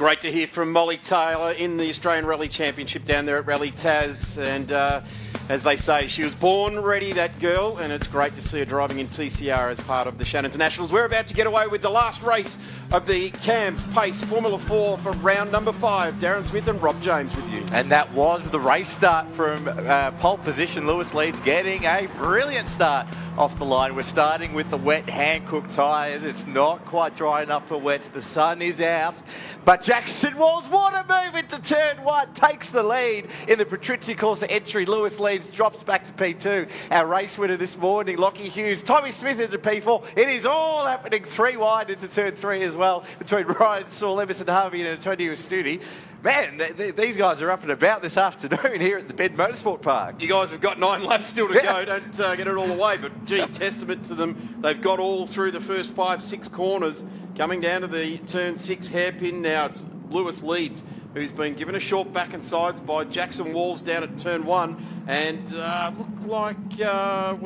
Great to hear from Molly Taylor in the Australian Rally Championship down there at Rally Taz. And as they say, she was born ready, that girl, and it's great to see her driving in TCR as part of the Shannons Nationals. We're about to get away with the last race of the Cams Pace Formula 4 for round number 5. Darren Smith and Rob James with you. And that was the race start from pole position. Lewis Leeds getting a brilliant start off the line. We're starting with the wet Hankook tyres. It's not quite dry enough for wets. The sun is out. But Jackson Walls, what a move into turn 1, takes the lead in the Patrizia Corsa entry. Lewis Leeds drops back to P2. Our race winner this morning, Lochie Hughes, Tommy Smith into P4. It is all happening 3 wide into turn 3 as well, between Ryan Saul, Emerson Harvey and Antonio Studi. Man, these guys are up and about this afternoon here at the Bend Motorsport Park. You guys have got 9 laps still to go. Don't get it all away. But, gee, testament to them. They've got all through the first 5-6 corners. Coming down to the turn 6 hairpin now, it's Lewis Leeds, who's been given a short back and sides by Jackson Walls down at turn 1. And looked like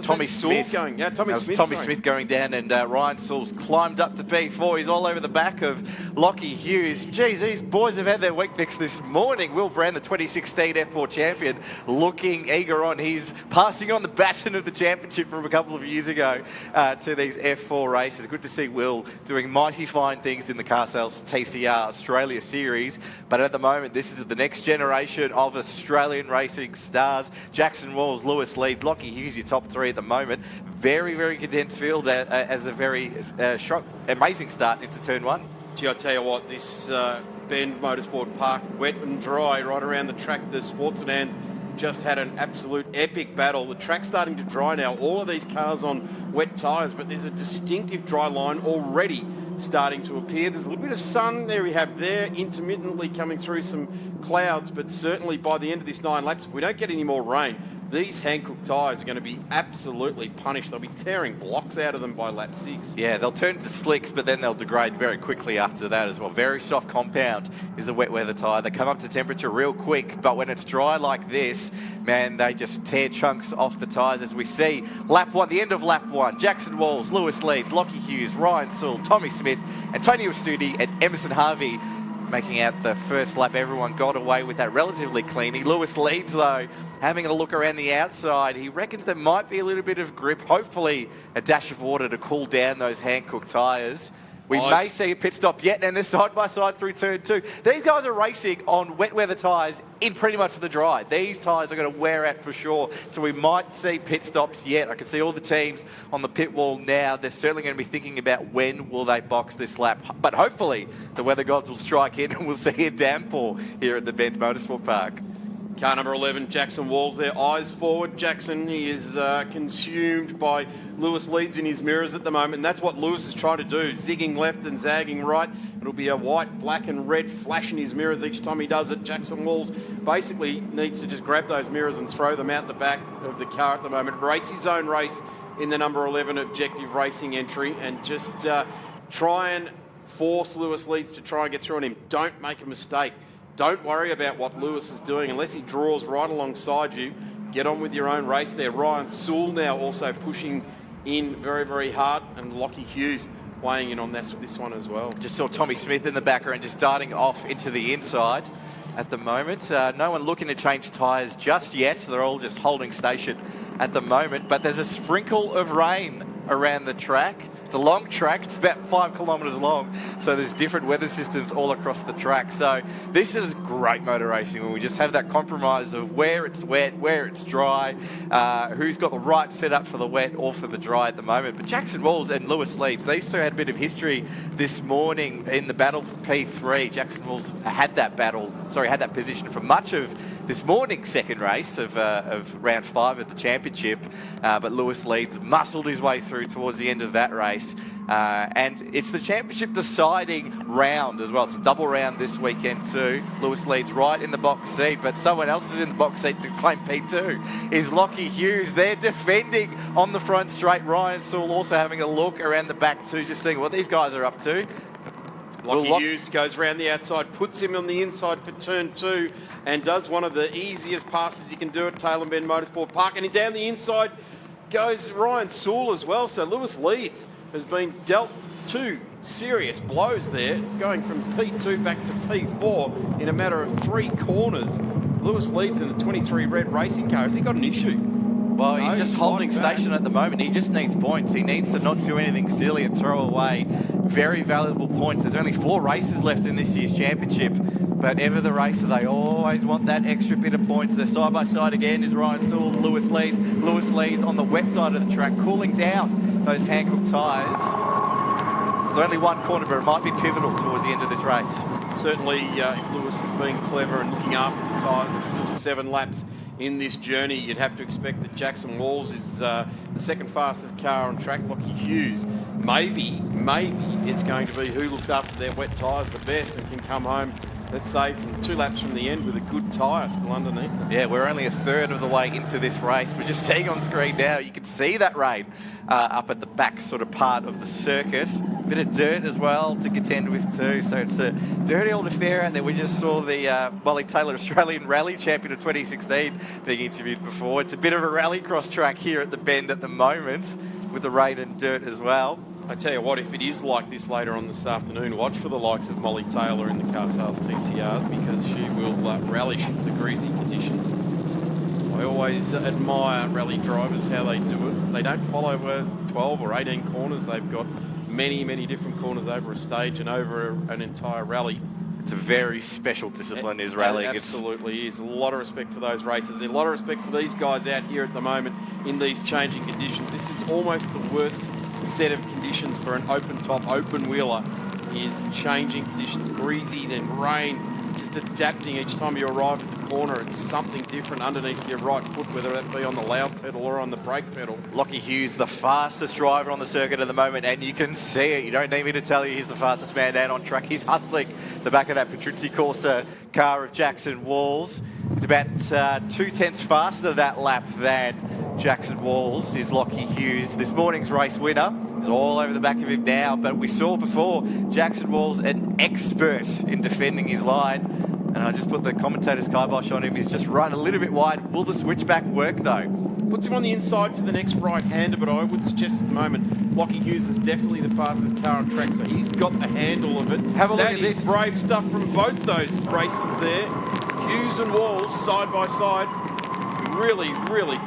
Tommy Smith going. Yeah, Tommy Smith going down, and Ryan Saul's climbed up to P4. He's all over the back of Lochie Hughes. Geez, these boys have had their week mix this morning. Will Brand, the 2016 F4 champion, looking eager on. He's passing on the baton of the championship from a couple of years ago to these F4 races. Good to see Will doing mighty fine things in the Car Sales TCR Australia Series. But at the moment, this is the next generation of Australian racing stars. Jackson Walls, Lewis Leeds, Lochie Hughes, your top 3 at the moment. Very, very condensed field as a very amazing start into turn 1. Gee, I tell you what, this Bend Motorsport Park, wet and dry, right around the track, the sports sedans just had an absolute epic battle. The track's starting to dry now. All of these cars on wet tyres, but there's a distinctive dry line already starting to appear. There's a little bit of sun there we have there, intermittently coming through some clouds, but certainly by the end of this 9 laps, if we don't get any more rain, these Hankook tyres are going to be absolutely punished. They'll be tearing blocks out of them by lap 6. Yeah, they'll turn to slicks, but then they'll degrade very quickly after that as well. Very soft compound is the wet weather tyre. They come up to temperature real quick, but when it's dry like this, man, they just tear chunks off the tyres. As we see, lap 1, the end of lap 1, Jackson Walls, Lewis Leeds, Lochie Hughes, Ryan Saul, Tommy Smith, Antonio Studi and Emerson Harvey making out the first lap. Everyone got away with that relatively cleanly. Lewis Leeds, though, having a look around the outside. He reckons there might be a little bit of grip, hopefully a dash of water to cool down those Hankook tyres. We may see a pit stop yet, and they're side by side through turn 2. These guys are racing on wet weather tyres in pretty much the dry. These tyres are going to wear out for sure, so we might see pit stops yet. I can see all the teams on the pit wall now. They're certainly going to be thinking about when will they box this lap. But hopefully the weather gods will strike in and we'll see a downpour here at the Bend Motorsport Park. Car number 11, Jackson Walls, their eyes forward. Jackson, he is consumed by Lewis Leeds in his mirrors at the moment, and that's what Lewis is trying to do, zigging left and zagging right. It'll be a white, black and red flash in his mirrors each time he does it. Jackson Walls basically needs to just grab those mirrors and throw them out the back of the car at the moment. Race his own race in the number 11 Objective Racing entry and just try and force Lewis Leeds to try and get through on him. Don't make a mistake. Don't worry about what Lewis is doing unless he draws right alongside you. Get on with your own race there. Ryan Saul now also pushing in very, very hard, and Lochie Hughes weighing in on this one as well. Just saw Tommy Smith in the background just darting off into the inside at the moment. No one looking to change tyres just yet. So they're all just holding station at the moment. But there's a sprinkle of rain around the track. It's a long track, it's about 5 kilometres long, so there's different weather systems all across the track. So this is great motor racing when we just have that compromise of where it's wet, where it's dry, who's got the right setup for the wet or for the dry at the moment. But Jackson Walls and Lewis Leeds, these two had a bit of history this morning in the battle for P3. Jackson Walls had that position for much of this morning's second race of round 5 of the championship, but Lewis Leeds muscled his way through towards the end of that race. And it's the championship deciding round as well. It's a double round this weekend too. Lewis Leeds right in the box seat, but someone else is in the box seat to claim P2 is Lochie Hughes. They're defending on the front straight. Ryan Saul also having a look around the back too, just seeing what these guys are up to. Lochie Hughes goes around the outside, puts him on the inside for turn 2 and does one of the easiest passes you can do at Taylor Bend Motorsport Park. And down the inside goes Ryan Saul as well. So Lewis Leeds has been dealt 2 serious blows there, going from P2 back to P4 in a matter of 3 corners. Lewis leads in the 23 red racing car. Has he got an issue? Well, he's just holding station at the moment. He just needs points. He needs to not do anything silly and throw away very valuable points. There's only 4 races left in this year's championship, but ever the racer, they always want that extra bit of points. They're side by side again. Is Ryan Sewell, Lewis leads. Lewis leads on the wet side of the track, cooling down those Hankook tyres. It's only 1 corner, but it might be pivotal towards the end of this race. Certainly, if Lewis is being clever and looking after the tyres, there's still 7 laps in this journey. You'd have to expect that Jackson Walls is the second fastest car on track. Lochie Hughes, maybe it's going to be who looks after their wet tyres the best and can come home, let's say, from 2 laps from the end with a good tyre still underneath them. Yeah, we're only a third of the way into this race. We're just seeing on screen now, you can see that rain up at the back sort of part of the circuit. Bit of dirt as well to contend with too, so it's a dirty old affair out there. We just saw the Molly Taylor Australian Rally Champion of 2016 being interviewed before. It's a bit of a rallycross track here at the Bend at the moment with the rain and dirt as well. I tell you what, if it is like this later on this afternoon, watch for the likes of Molly Taylor in the car sales TCRs, because she will relish the greasy conditions. I always admire rally drivers, how they do it. They don't follow 12 or 18 corners. They've got many different corners over a stage and over an entire rally. It's a very special discipline, is rallying. It absolutely is. A lot of respect for those racers. A lot of respect for these guys out here at the moment in these changing conditions. This is almost the worst set of conditions for an open top, open wheeler, is changing conditions, breezy, then rain, just adapting each time you arrive at the corner. It's something different underneath your right foot, whether that be on the loud pedal or on the brake pedal. Lochie Hughes, the fastest driver on the circuit at the moment, and you can see it. You don't need me to tell you he's the fastest man down on track. He's hustling the back of that Patrizzi Corsa car of Jackson Walls. He's about 2/10 faster that lap than Jackson Walls is Lochie Hughes. This morning's race winner is all over the back of him now, but we saw before Jackson Walls an expert in defending his line. And I just put the commentator's kibosh on him. He's just run a little bit wide. Will the switchback work though? Puts him on the inside for the next right-hander, but I would suggest at the moment Lochie Hughes is definitely the fastest car on track, so he's got the handle of it. Have a look at this. Brave stuff from both those races there. Hughes and Walls side by side. Really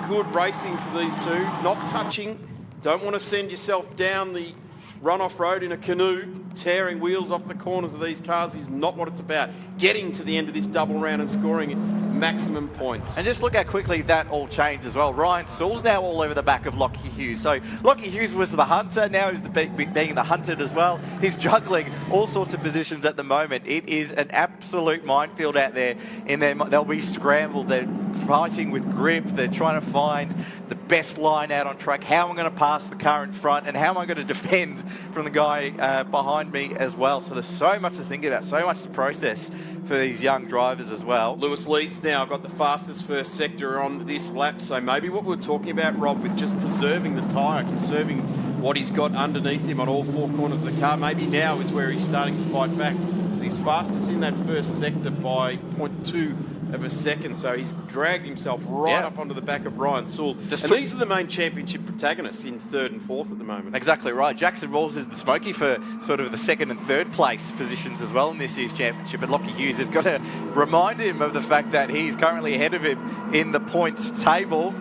good racing for these two. Not touching. Don't want to send yourself down the run-off road in a canoe. Tearing wheels off the corners of these cars is not what it's about. Getting to the end of this double round and scoring maximum points. And just look how quickly that all changed as well. Ryan Sewell's now all over the back of Lochie Hughes. So Lochie Hughes was the hunter, now he's being the hunted as well. He's juggling all sorts of positions at the moment. It is an absolute minefield out there. They'll be scrambled. They're fighting with grip. They're trying to find the best line out on track. How am I going to pass the car in front, and how am I going to defend from the guy behind me as well? So there's so much to think about, so much to process for these young drivers as well. Lewis leads now, got the fastest first sector on this lap, so maybe what we're talking about, Rob, with just preserving the tyre, conserving what he's got underneath him on all 4 corners of the car, maybe now is where he's starting to fight back. He's fastest in that first sector by 0.2 of a second, so he's dragged himself right up onto the back of Ryan Sewell. And these are the main championship protagonists in 3rd and 4th at the moment. Exactly right. Jackson Walls is the smoky for sort of the 2nd and 3rd place positions as well in this year's championship, and Lochie Hughes has got to remind him of the fact that he's currently ahead of him in the points table.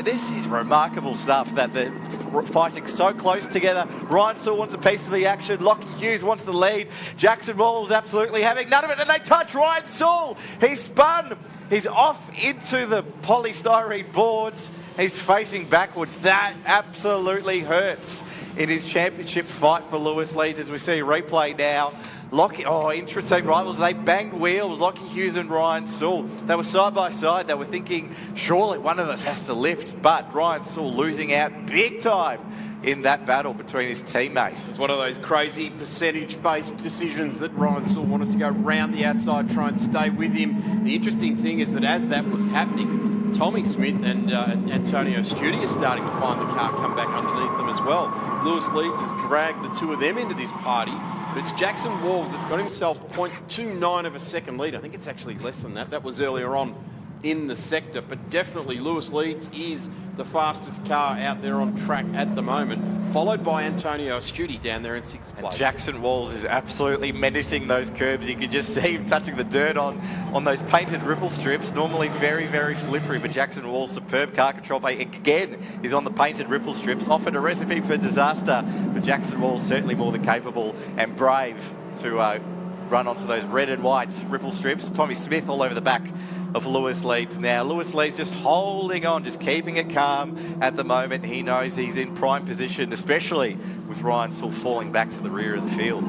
This is remarkable stuff, that they're fighting so close together. Ryan Sewell wants a piece of the action. Lochie Hughes wants the lead. Jackson Walls absolutely having none of it, and they touch Ryan Sewell. He's spun. He's off into the polystyrene boards. He's facing backwards. That absolutely hurts in his championship fight for Lewis leads, as we see a replay now. Intra-team rivals, they banged wheels, Lochie Hughes and Ryan Sewell. They were side by side. They were thinking, surely one of us has to lift, but Ryan Sewell losing out big time in that battle between his teammates. It's one of those crazy percentage-based decisions that Ryan Sewell wanted to go round the outside, try and stay with him. The interesting thing is that as that was happening, Tommy Smith and Antonio Studi are starting to find the car come back underneath them as well. Lewis Leeds has dragged the two of them into this party, but it's Jackson Walls that's got himself 0.29 of a second lead. I think it's actually less than that. That was earlier on in the sector, but definitely Lewis Leeds is the fastest car out there on track at the moment. followed by Antonio Astuti down there in 6th place. Jackson Walls is absolutely menacing those curbs. You can just see him touching the dirt on those painted ripple strips. Normally very, very slippery, but Jackson Walls' superb car control again is on the painted ripple strips. Offered a recipe for disaster, but Jackson Walls certainly more than capable and brave to run onto those red and white ripple strips. Tommy Smith all over the back of Lewis Leeds now. Lewis Leeds just holding on, just keeping it calm at the moment. He knows he's in prime position, especially with Ryan Sewell falling back to the rear of the field.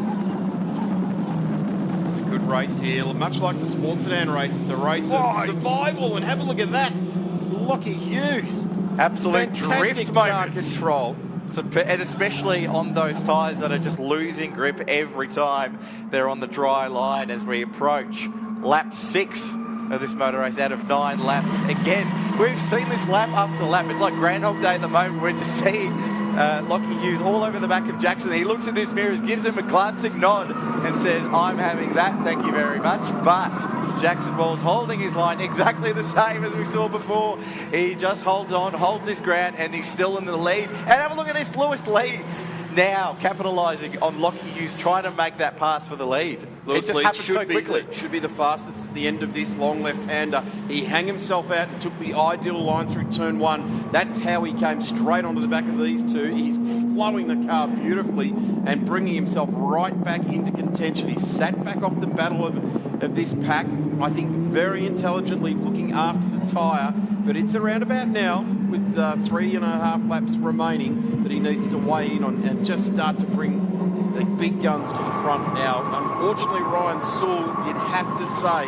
It's a good race here, much like the sports sedan race. It's a race of survival, and have a look at that. Lochie Hughes. Absolute Fantastic drift car moments. control. And especially on those tyres that are just losing grip every time they're on the dry line as we approach lap 6 of this motor race out of 9 laps. Again, we've seen this lap after lap. It's like Groundhog Day at the moment. We're just seeing Lochie Hughes all over the back of Jackson. He looks in his mirrors, gives him a glancing nod and says, I'm having that, thank you very much. But Jackson Walls holding his line exactly the same as we saw before. He just holds on, holds his ground, and he's still in the lead. And have a look at this, Lewis Leeds now capitalising on Lochie Hughes trying to make that pass for the lead. Lewis it just Leeds happened so quickly. Should be the fastest at the end of this long left-hander. He hung himself out and took the ideal line through turn 1. That's how he came straight onto the back of these two. He's flowing the car beautifully and bringing himself right back into contention. He sat back off the battle of this pack, I think very intelligently looking after the tyre, but it's around about now with 3.5 laps remaining that he needs to weigh in on and just start to bring the big guns to the front now. Unfortunately, Ryan Sewell, you'd have to say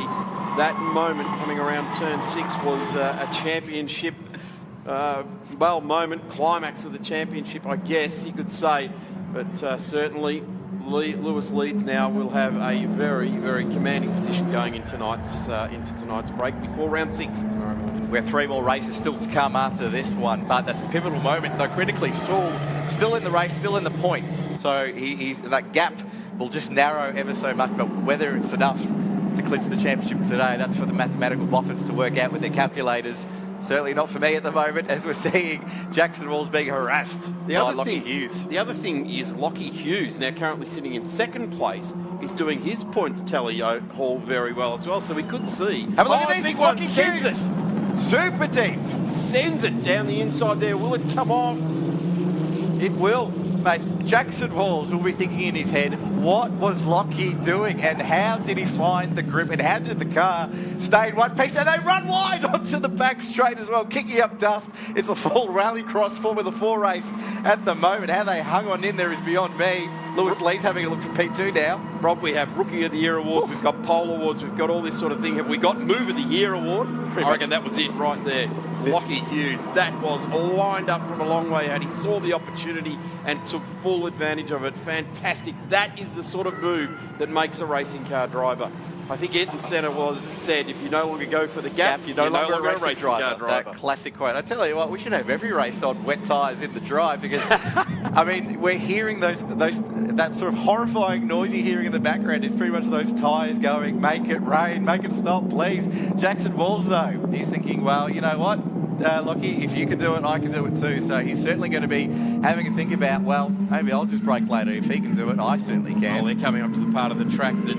that moment coming around turn 6 was a championship moment, climax of the championship, I guess you could say. But certainly Lewis Leeds now will have a very, very commanding position going into tonight's break before round 6 tomorrow morning. We have 3 more races still to come after this one, but that's a pivotal moment. Though critically, Sewell still in the race, still in the points. So he's that gap will just narrow ever so much, but whether it's enough to clinch the championship today, that's for the mathematical boffins to work out with their calculators. Certainly not for me at the moment, as we're seeing Jackson Walls being harassed by Lochie Hughes. The other thing is Lochie Hughes, now currently sitting in 2nd place, is doing his points tally haul very well as well. So we could see. Have a look at this. Big one Lochie sends Hughes. it. Super deep. Sends it down the inside there. Will it come off? It will. Mate, Jackson Walls will be thinking in his head, what was Lochie doing and how did he find the grip and how did the car stay in one piece? And they run wide onto the back straight as well, kicking up dust. It's a full rallycross Formula 4 race at the moment. How they hung on in there is beyond me. Lewis Leeds having a look for P2 now. Rob, we have Rookie of the Year award, we've got Pole awards, we've got all this sort of thing. Have we got Move of the Year award? I reckon that was it right there. Lochie Hughes, that was lined up from a long way out. He saw the opportunity and took full advantage of it. Fantastic. That is the sort of move that makes a racing car driver. I think Ayrton Senna said, if you no longer go for the gap, you're no longer a racing car driver. That classic quote. I tell you what, we should have every race on wet tyres in the drive because, I mean, we're hearing that sort of horrifying noise you're hearing in the background is pretty much those tyres going, make it rain, make it stop, please. Jackson Walls, though, he's thinking, well, you know what? Lochie, if you can do it, I can do it too. So he's certainly going to be having a think about, well, maybe I'll just brake later. If he can do it, I certainly can. Well, they're coming up to the part of the track that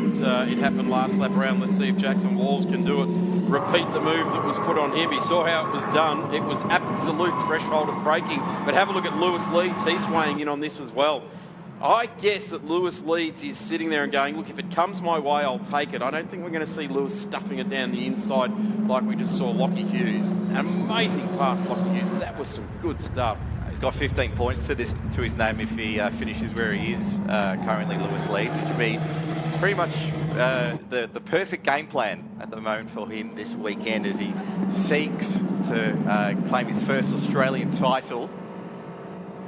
it happened last lap around. Let's see if Jackson Walls can do it. Repeat the move that was put on him. He saw how it was done. It was absolute threshold of braking. But have a look at Lewis Leeds. He's weighing in on this as well. I guess that Lewis Leeds is sitting there and going, look, if it comes my way, I'll take it. I don't think we're going to see Lewis stuffing it down the inside like we just saw Lochie Hughes. An amazing pass, Lochie Hughes. That was some good stuff. He's got 15 points to his name if he finishes where he is currently, Lewis Leeds, which would be pretty much the perfect game plan at the moment for him this weekend as he seeks to claim his first Australian title.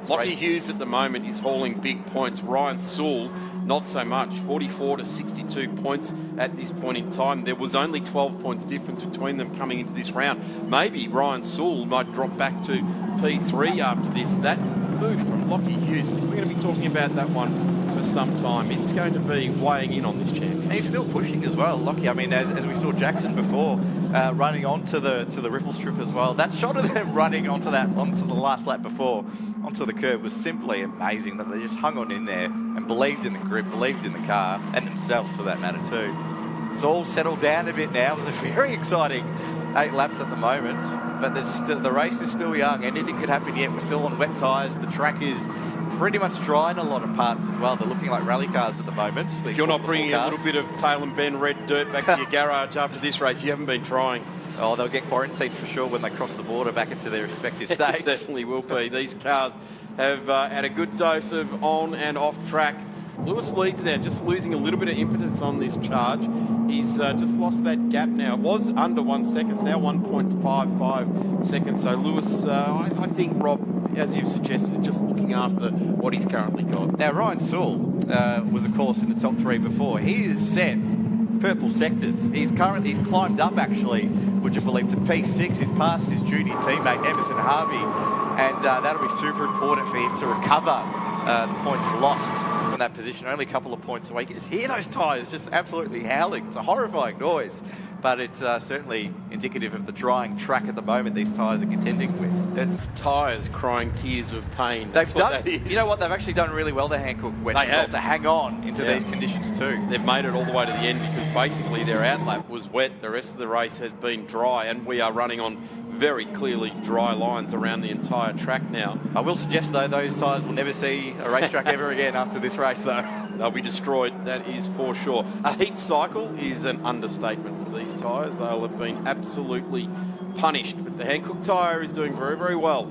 Lochie Hughes at the moment is hauling big points. Ryan Sewell, not so much. 44 to 62 points at this point in time. There was only 12 points difference between them coming into this round. Maybe Ryan Sewell might drop back to P3 after this. That move from Lochie Hughes, we're going to be talking about that one for some time. It's going to be weighing in on this champion. And he's still pushing as well, Lochie. I mean, as we saw Jackson before, running onto the ripple strip as well. That shot of them running onto the last lap before, onto the curb, was simply amazing. That they just hung on in there and believed in the grip, believed in the car, and themselves for that matter too. It's all settled down a bit now. It was a very exciting 8 laps at the moment, but the race is still young. Anything could happen yet. We're still on wet tyres. The track is pretty much dry in a lot of parts as well. They're looking like rally cars at the moment. If you're not bringing a little bit of Tail and Ben red dirt back to your garage after this race, you haven't been trying. Oh, they'll get quarantined for sure when they cross the border back into their respective states. It certainly will be. These cars have had a good dose of on and off track. Lewis leads now, just losing a little bit of impetus on this charge. He's just lost that gap now. It was under 1 second, it's now 1.55 seconds. So Lewis, I think, Rob, as you've suggested, just looking after what he's currently got. Now, Ryan Sewell was, of course, in the top 3 before. He is set purple sectors. He's climbed up, actually, would you believe, to P6. He's passed his junior teammate, Emerson Harvey, and that'll be super important for him to recover the points lost from that position. Only a couple of points away. You can just hear those tyres just absolutely howling. It's a horrifying noise, but it's certainly indicative of the drying track at the moment these tyres are contending with. It's tyres crying tears of pain. They've done, you know what, they've actually done really well, the Hancock West as well, to hang on into these conditions too. They've made it all the way to the end because basically their outlap was wet. The rest of the race has been dry, and we are running on very clearly dry lines around the entire track now. I will suggest, though, those tyres will never see a racetrack ever again after this race, though. They'll be destroyed, that is for sure. A heat cycle is an understatement for these tyres. They'll have been absolutely punished. But the Hancock tyre is doing very, very well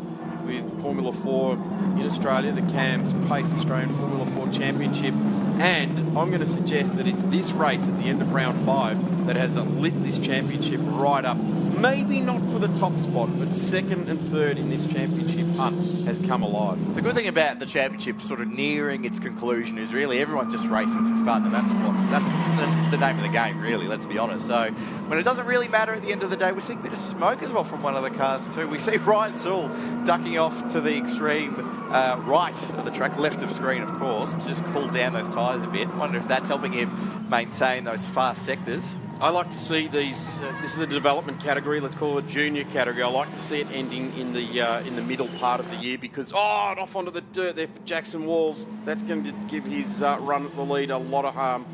with Formula 4 in Australia, the CAMS Pace Australian Formula 4 Championship. And I'm going to suggest that it's this race at the end of round 5 that has lit this championship right up. Maybe not for the top spot, but second and third in this championship hunt has come alive. The good thing about the championship sort of nearing its conclusion is really everyone's just racing for fun, and that's the name of the game, really, let's be honest. So when it doesn't really matter at the end of the day, we're seeing a bit of smoke as well from one of the cars too. We see Ryan Sewell ducking off to the extreme right of the track, left of screen, of course, to just cool down those tyres a bit. Wonder if that's helping him maintain those fast sectors. I like to see these, this is a development category, let's call it a junior category. I like to see it ending in the middle part of the year because, off onto the dirt there for Jackson Walls. That's going to give his run at the lead a lot of harm.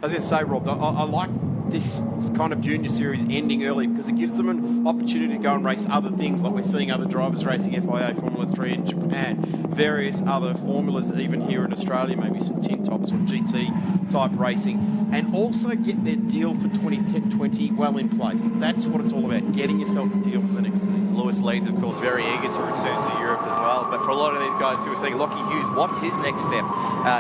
I was going to say, Rob, I like this kind of junior series ending early because it gives them an opportunity to go and race other things, like we're seeing other drivers racing FIA, Formula 3 in Japan, various other formulas even here in Australia, maybe some tin tops or GT type racing, and also get their deal for 2020 well in place. That's what it's all about, getting yourself a deal for the next season. Lewis Leeds, of course, very eager to return to Europe as well, but for a lot of these guys who are saying, Lochie Hughes, what's his next step?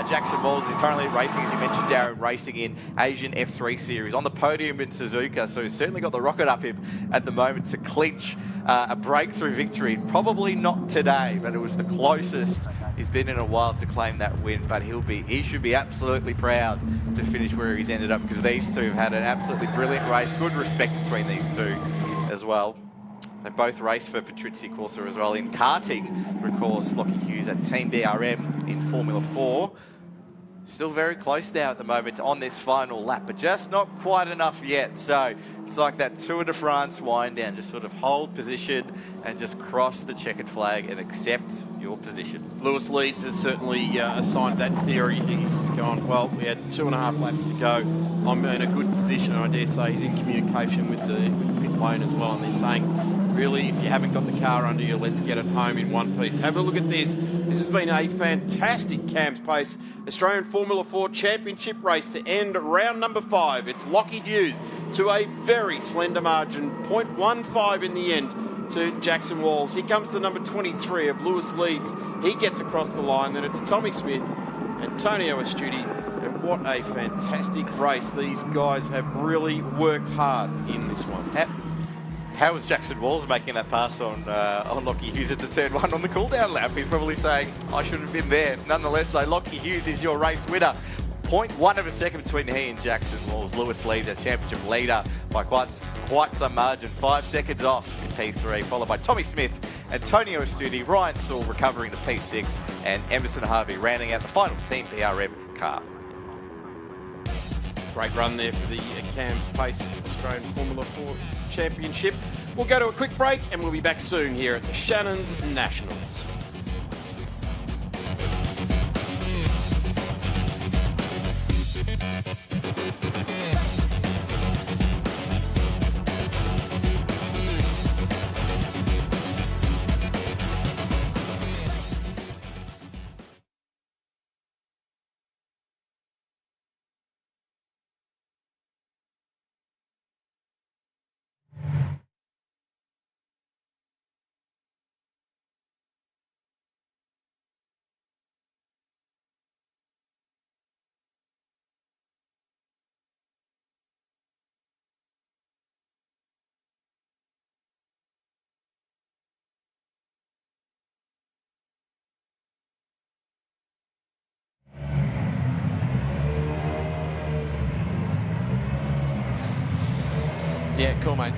Jackson Walls is currently racing, as you mentioned, Darren, racing in Asian F3 Series, on the podium in Suzuka, so he's certainly got the rocket up him at the moment to clinch a breakthrough victory. Probably not today, but it was the closest he's been in a while to claim that win, but he should be absolutely proud to finish where he's ended up because these two have had an absolutely brilliant race. Good respect between these two as well. They both race for Patrizia Corsa as well in karting. Of course, Lochie Hughes at Team DRM in Formula 4. Still very close now at the moment on this final lap, but just not quite enough yet. So it's like that Tour de France wind down, just sort of hold position and just cross the checkered flag and accept your position. Lewis Leeds has certainly assigned that theory. He's gone, well, we had 2.5 laps to go. I'm in a good position, and I dare say he's in communication with the pit lane as well, and they're saying, really, if you haven't got the car under you, let's get it home in one piece. Have a look at this. This has been a fantastic CAMS Pace Australian Formula 4 Championship race to end round number 5. It's Lochie Hughes to a very slender margin, 0.15 in the end to Jackson Walls. Here comes the number 23 of Lewis Leeds. He gets across the line. Then it's Tommy Smith, Antonio Astudi, and what a fantastic race. These guys have really worked hard in this one. How was Jackson Walls making that pass on Lochie Hughes at the turn 1 on the cool-down lap? He's probably saying, I should have been there. Nonetheless, though, Lochie Hughes is your race winner. 0.1 of a second between he and Jackson Walls. Lewis Leeds, our championship leader, by quite some margin. 5 seconds off in P3, followed by Tommy Smith Antonio Estudi, Ryan Saul recovering the P6, and Emerson Harvey rounding out the final Team BRM car. Great run there for the Cams Pace Australian Formula 4 Championship. We'll go to a quick break and we'll be back soon here at the Shannon's Nationals. Yeah, cool, mate.